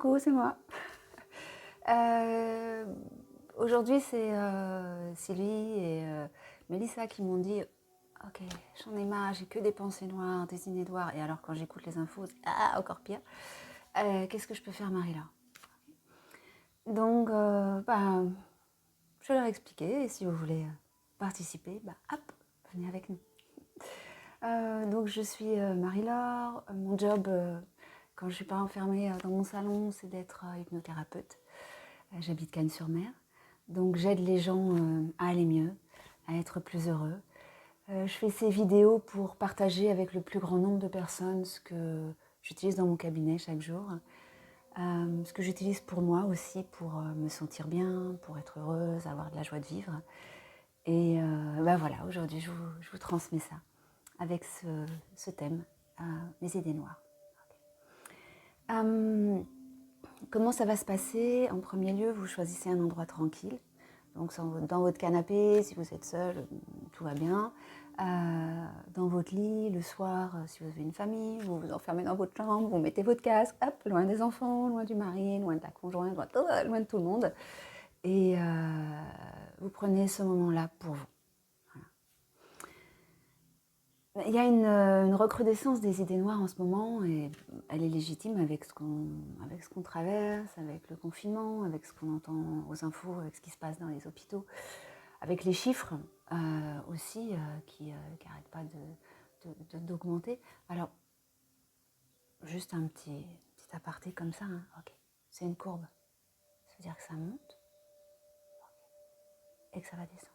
Coucou, c'est moi. Aujourd'hui, c'est Sylvie et Mélissa qui m'ont dit Ok, j'en ai marre, j'ai que des pensées noires, des idées noires. Et alors, quand j'écoute les infos, c'est encore pire. Qu'est-ce que je peux faire, Marie-Laure? Donc, je vais leur expliquer. Et si vous voulez participer, hop, venez avec nous. Donc, je suis Marie-Laure. Mon job, quand je ne suis pas enfermée dans mon salon, c'est d'être hypnothérapeute. J'habite Cannes-sur-Mer. Donc j'aide les gens à aller mieux, à être plus heureux. Je fais ces vidéos pour partager avec le plus grand nombre de personnes ce que j'utilise dans mon cabinet chaque jour. Ce que j'utilise pour moi aussi, pour me sentir bien, pour être heureuse, avoir de la joie de vivre. Et voilà, aujourd'hui je vous transmets ça avec ce thème, les idées noires. Comment ça va se passer? En premier lieu, vous choisissez un endroit tranquille. Donc dans votre canapé, si vous êtes seul, tout va bien. Dans votre lit, le soir, si vous avez une famille, vous vous enfermez dans votre chambre, vous mettez votre casque, hop, loin des enfants, loin du mari, loin de la conjointe, loin de tout le monde. Et vous prenez ce moment-là pour vous. Il y a une recrudescence des idées noires en ce moment et elle est légitime avec ce qu'on traverse, avec le confinement, avec ce qu'on entend aux infos, avec ce qui se passe dans les hôpitaux, avec les chiffres aussi qui n'arrêtent pas d'augmenter. Alors, juste un petit aparté comme ça, hein. Ok, c'est une courbe. Ça veut dire que ça monte et que ça va descendre.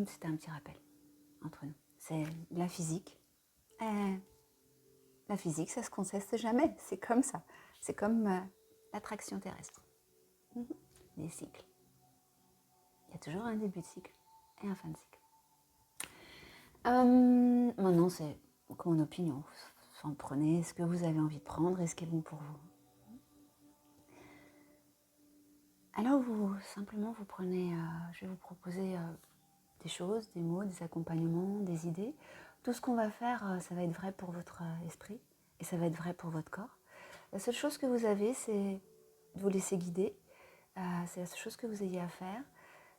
C'était un petit rappel entre nous. C'est la physique. La physique, ça se conteste jamais. C'est comme ça. C'est comme l'attraction terrestre. Les cycles. Il y a toujours un début de cycle et un fin de cycle. Maintenant, c'est mon opinion. Vous en prenez ce que vous avez envie de prendre et ce qui est bon pour vous. Alors, simplement, vous prenez, je vais vous proposer des choses, des mots, des accompagnements, des idées. Tout ce qu'on va faire, ça va être vrai pour votre esprit et ça va être vrai pour votre corps. La seule chose que vous avez, c'est de vous laisser guider. C'est la seule chose que vous ayez à faire,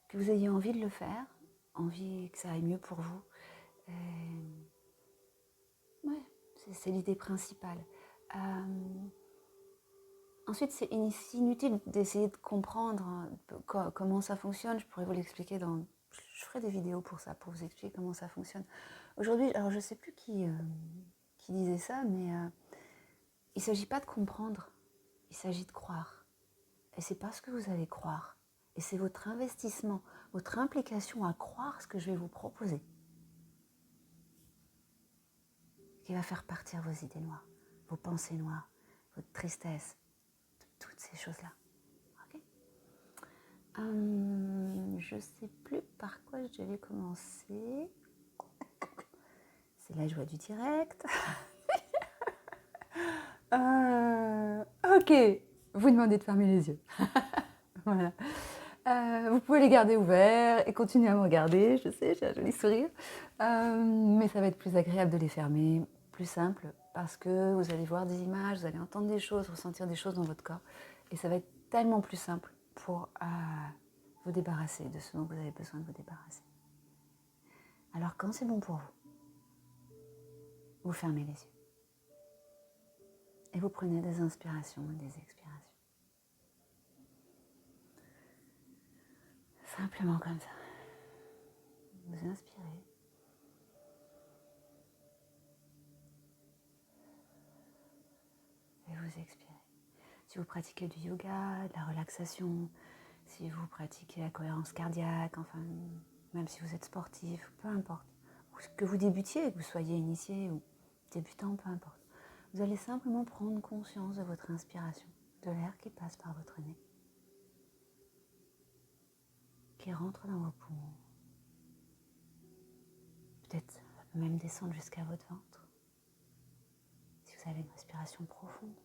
que vous ayez envie de le faire, envie que ça aille mieux pour vous. Ouais, c'est l'idée principale. Ensuite, c'est inutile d'essayer de comprendre comment ça fonctionne. Je pourrais vous l'expliquer Je ferai des vidéos pour ça, pour vous expliquer comment ça fonctionne. Aujourd'hui, alors je ne sais plus qui disait ça, mais il ne s'agit pas de comprendre, il s'agit de croire. Et c'est pas ce que vous allez croire. Et c'est votre investissement, votre implication à croire ce que je vais vous proposer qui va faire partir vos idées noires, vos pensées noires, votre tristesse, toutes ces choses-là. Okay, je ne sais plus par quoi je devais commencer. C'est la joie du direct. Ok, vous demandez de fermer les yeux. Voilà. Vous pouvez les garder ouverts et continuer à me regarder. Je sais, j'ai un joli sourire. Mais ça va être plus agréable de les fermer, plus simple, parce que vous allez voir des images, vous allez entendre des choses, ressentir des choses dans votre corps. Et ça va être tellement plus simple pour vous débarrasser de ce dont vous avez besoin de vous débarrasser. Alors quand c'est bon pour vous, vous fermez les yeux. Et vous prenez des inspirations et des expirations. Simplement comme ça. Vous inspirez. Et vous expirez. Si vous pratiquez du yoga, de la relaxation, si vous pratiquez la cohérence cardiaque, enfin, même si vous êtes sportif, peu importe, que vous débutiez, que vous soyez initié ou débutant, peu importe, vous allez simplement prendre conscience de votre inspiration, de l'air qui passe par votre nez, qui rentre dans vos poumons. Peut-être ça peut même descendre jusqu'à votre ventre, si vous avez une respiration profonde,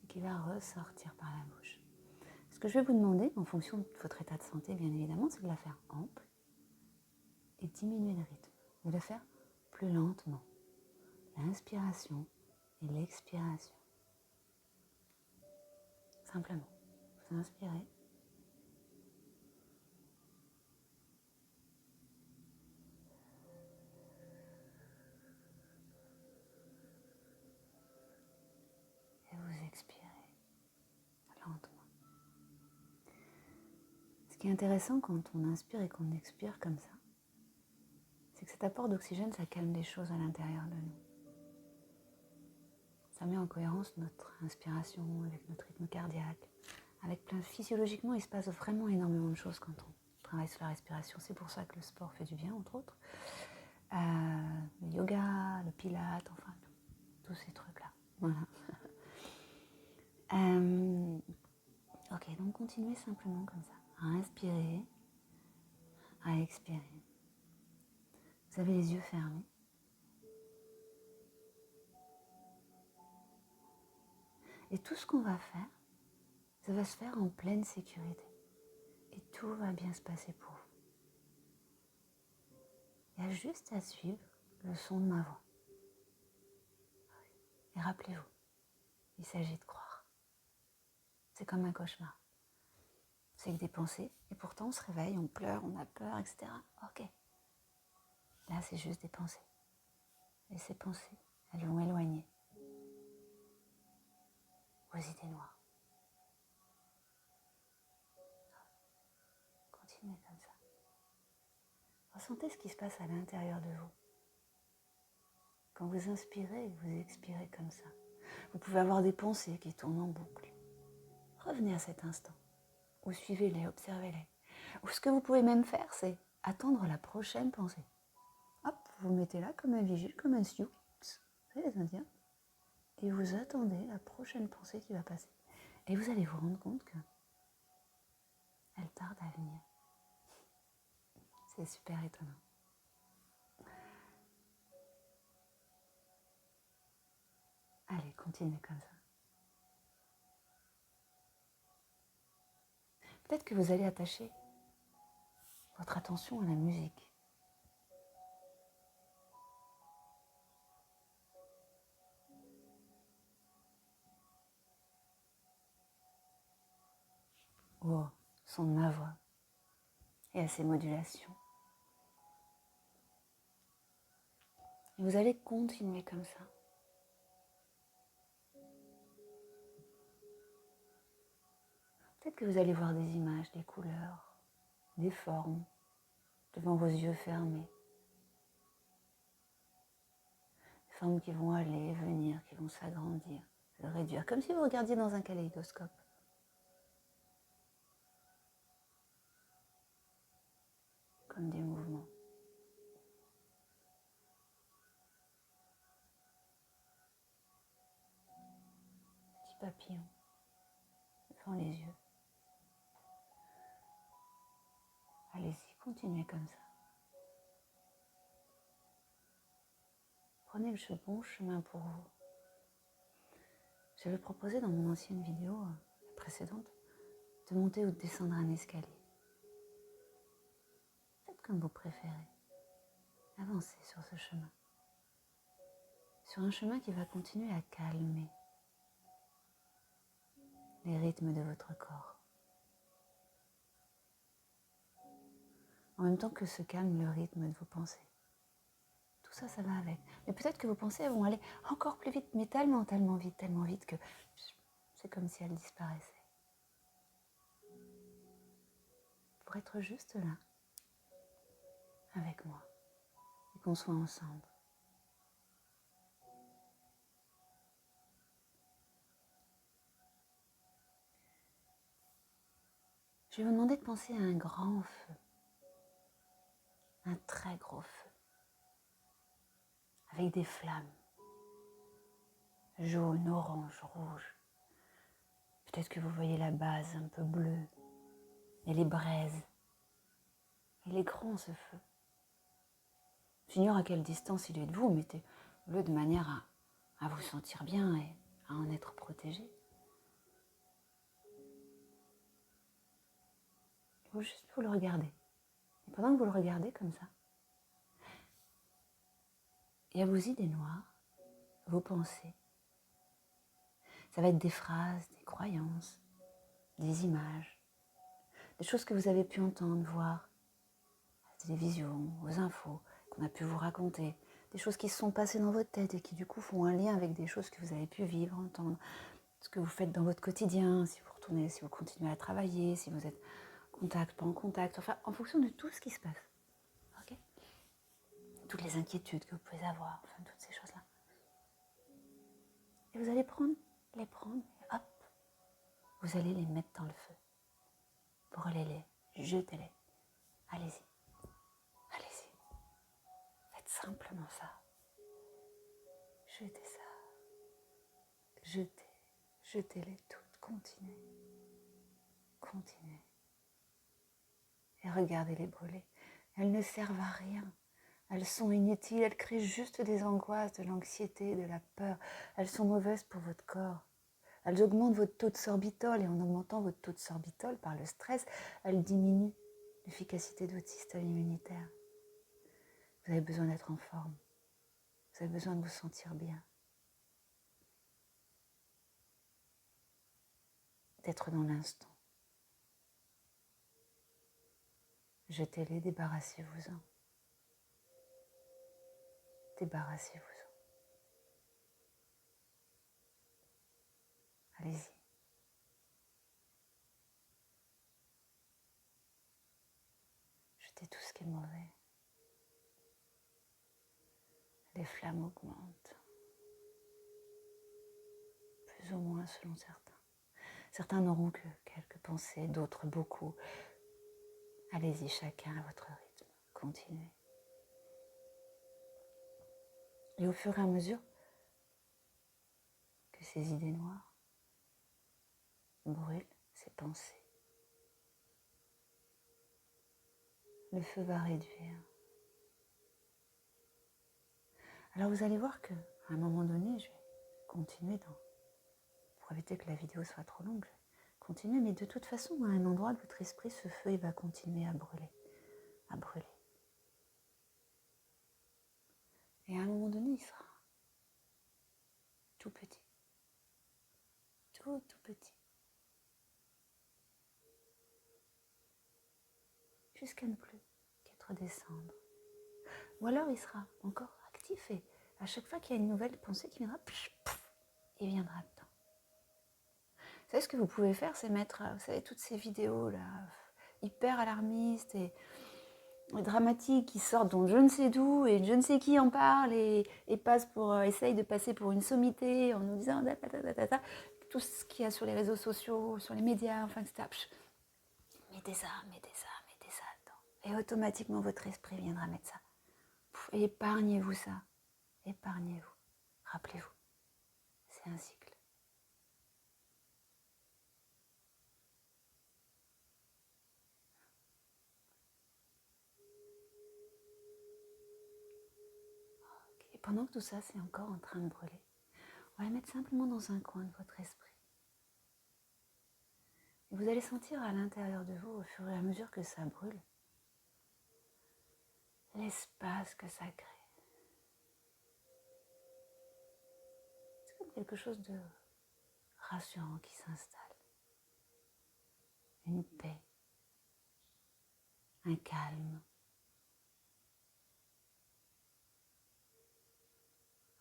et qui va ressortir par la bouche. Ce que je vais vous demander, en fonction de votre état de santé, bien évidemment, c'est de la faire ample et diminuer le rythme. De le faire plus lentement l'inspiration et l'expiration. Simplement, vous inspirez. Et vous expirez lentement. Ce qui est intéressant quand on inspire et qu'on expire comme ça, c'est que cet apport d'oxygène, ça calme des choses à l'intérieur de nous. Ça met en cohérence notre inspiration avec notre rythme cardiaque, avec plein... Physiologiquement, il se passe vraiment énormément de choses quand on travaille sur la respiration. C'est pour ça que le sport fait du bien, entre autres. Le yoga, le pilate, enfin, tous ces trucs-là. Voilà. Ok, donc continuez simplement comme ça, à inspirer, à expirer. Vous avez les yeux fermés. Et tout ce qu'on va faire, ça va se faire en pleine sécurité. Et tout va bien se passer pour vous. Il y a juste à suivre le son de ma voix. Et rappelez-vous, il s'agit de croire. C'est comme un cauchemar. C'est que des pensées, et pourtant on se réveille, on pleure, on a peur, etc. Ok. Là, c'est juste des pensées. Et ces pensées, elles vont éloigner vos idées noires. Continuez comme ça. Ressentez ce qui se passe à l'intérieur de vous. Quand vous inspirez et que vous expirez comme ça, vous pouvez avoir des pensées qui tournent en boucle. Revenez à cet instant, ou suivez-les, observez-les. Ou ce que vous pouvez même faire, c'est attendre la prochaine pensée. Hop, vous vous mettez là comme un vigile, comme un sioux, vous savez les Indiens, et vous attendez la prochaine pensée qui va passer. Et vous allez vous rendre compte que elle tarde à venir. C'est super étonnant. Allez, continuez comme ça. Peut-être que vous allez attacher votre attention à la musique. Au son de ma voix et à ses modulations. Et vous allez continuer comme ça. Peut-être que vous allez voir des images, des couleurs, des formes devant vos yeux fermés. Des formes qui vont aller, venir, qui vont s'agrandir, se réduire, comme si vous regardiez dans un kaléidoscope. Comme des mouvements. Petits papillons devant les yeux. Allez-y, continuez comme ça. Prenez le bon chemin pour vous. J'avais proposé dans mon ancienne vidéo, la précédente, de monter ou de descendre un escalier. Faites comme vous préférez. Avancez sur ce chemin. Sur un chemin qui va continuer à calmer les rythmes de votre corps. En même temps que se calme le rythme de vos pensées. Tout ça, ça va avec. Mais peut-être que vos pensées vont aller encore plus vite, mais tellement vite que c'est comme si elles disparaissaient. Pour être juste là, avec moi, et qu'on soit ensemble. Je vais vous demander de penser à un grand feu, un très gros feu, avec des flammes, jaune, orange, rouge. Peut-être que vous voyez la base un peu bleue, et les braises. Il est grand ce feu. J'ignore à quelle distance il est de vous, mettez-le de manière à vous sentir bien et à en être protégé. Vous le regardez. Et pendant que vous le regardez comme ça, et à vos idées noires, vos pensées. Ça va être des phrases, des croyances, des images, des choses que vous avez pu entendre, voir, à la télévision, aux infos, qu'on a pu vous raconter, des choses qui se sont passées dans votre tête et qui du coup font un lien avec des choses que vous avez pu vivre, entendre, ce que vous faites dans votre quotidien, si vous retournez, si vous continuez à travailler, si vous êtes en contact, pas en contact, enfin en fonction de tout ce qui se passe. Okay, toutes les inquiétudes que vous pouvez avoir, enfin toutes ces choses-là. Et vous allez les prendre, et hop, vous allez les mettre dans le feu. Brûlez-les, jetez-les. Allez-y, allez-y. Faites simplement ça. Jetez ça. Jetez-les toutes. Continuez. Continuez. Et regardez-les brûler. Elles ne servent à rien. Elles sont inutiles. Elles créent juste des angoisses, de l'anxiété, de la peur. Elles sont mauvaises pour votre corps. Elles augmentent votre taux de sorbitol. Et en augmentant votre taux de sorbitol par le stress, elles diminuent l'efficacité de votre système immunitaire. Vous avez besoin d'être en forme. Vous avez besoin de vous sentir bien. D'être dans l'instant. Jetez-les, débarrassez-vous-en. Débarrassez-vous-en. Allez-y. Jetez tout ce qui est mauvais. Les flammes augmentent. Plus ou moins selon certains. Certains n'auront que quelques pensées, d'autres beaucoup. Allez-y, chacun à votre rythme. Continuez. Et au fur et à mesure que ces idées noires brûlent, ces pensées, le feu va réduire. Alors vous allez voir qu'à un moment donné, je vais continuer pour éviter que la vidéo soit trop longue. Je vais continuer, mais de toute façon, à un endroit de votre esprit, ce feu il va continuer à brûler, à brûler. Et à un moment donné, il sera tout petit. Tout petit. Jusqu'à ne plus qu'être des cendres. Ou alors il sera encore actif et à chaque fois qu'il y a une nouvelle pensée qui viendra, il viendra dedans. Vous savez ce que vous pouvez faire, c'est mettre, vous savez, toutes ces vidéos là, hyper alarmistes et dramatiques qui sortent dont je ne sais d'où et je ne sais qui en parle et essaye de passer pour une sommité en nous disant tout ce qu'il y a sur les réseaux sociaux, sur les médias, enfin etc. Mettez ça dedans. Et automatiquement votre esprit viendra mettre ça. Et épargnez-vous ça. Épargnez-vous. Rappelez-vous, c'est un cycle. Et pendant que tout ça, c'est encore en train de brûler, on va le mettre simplement dans un coin de votre esprit. Et vous allez sentir à l'intérieur de vous, au fur et à mesure que ça brûle, l'espace que ça crée. C'est comme quelque chose de rassurant qui s'installe. Une paix, un calme.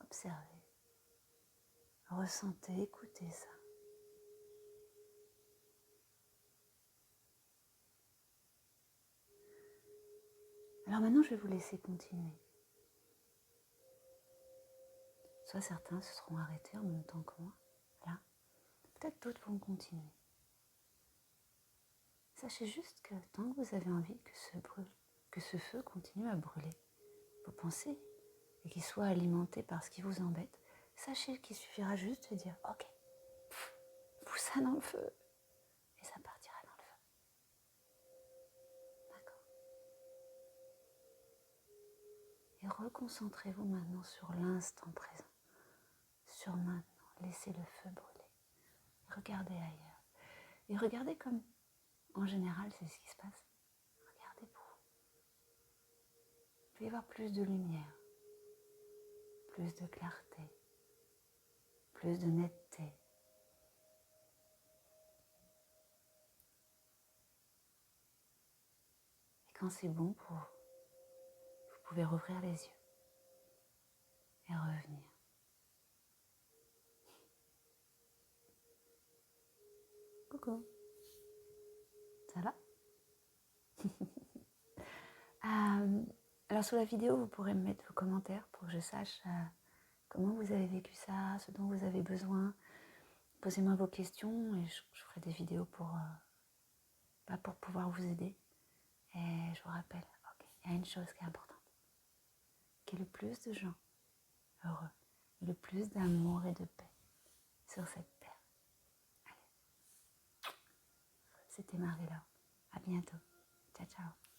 Observez, ressentez, écoutez ça. Alors maintenant, je vais vous laisser continuer. Soit certains se seront arrêtés en même temps que moi, là. Peut-être d'autres vont continuer. Sachez juste que tant que vous avez envie que ce feu continue à brûler vos pensées et qu'il soit alimenté par ce qui vous embête, sachez qu'il suffira juste de dire « Ok, pousse ça dans le feu » et ça partira dans le feu. D'accord. Et reconcentrez-vous maintenant sur l'instant présent, sur maintenant. Laissez le feu brûler. Regardez ailleurs. Et regardez comme, en général, c'est ce qui se passe. Regardez pour vous. Il peut y avoir plus de lumière. plus de clarté, plus de netteté. Et quand c'est bon pour vous, vous pouvez rouvrir les yeux et revenir. Coucou, ça va? Alors sous la vidéo, vous pourrez me mettre vos commentaires pour que je sache comment vous avez vécu ça, ce dont vous avez besoin. Posez-moi vos questions et je ferai des vidéos pour pouvoir vous aider. Et je vous rappelle, ok, il y a une chose qui est importante, qu'il y ait le plus de gens heureux, et le plus d'amour et de paix sur cette terre. Allez, c'était Marie-Laure. À bientôt. Ciao, ciao.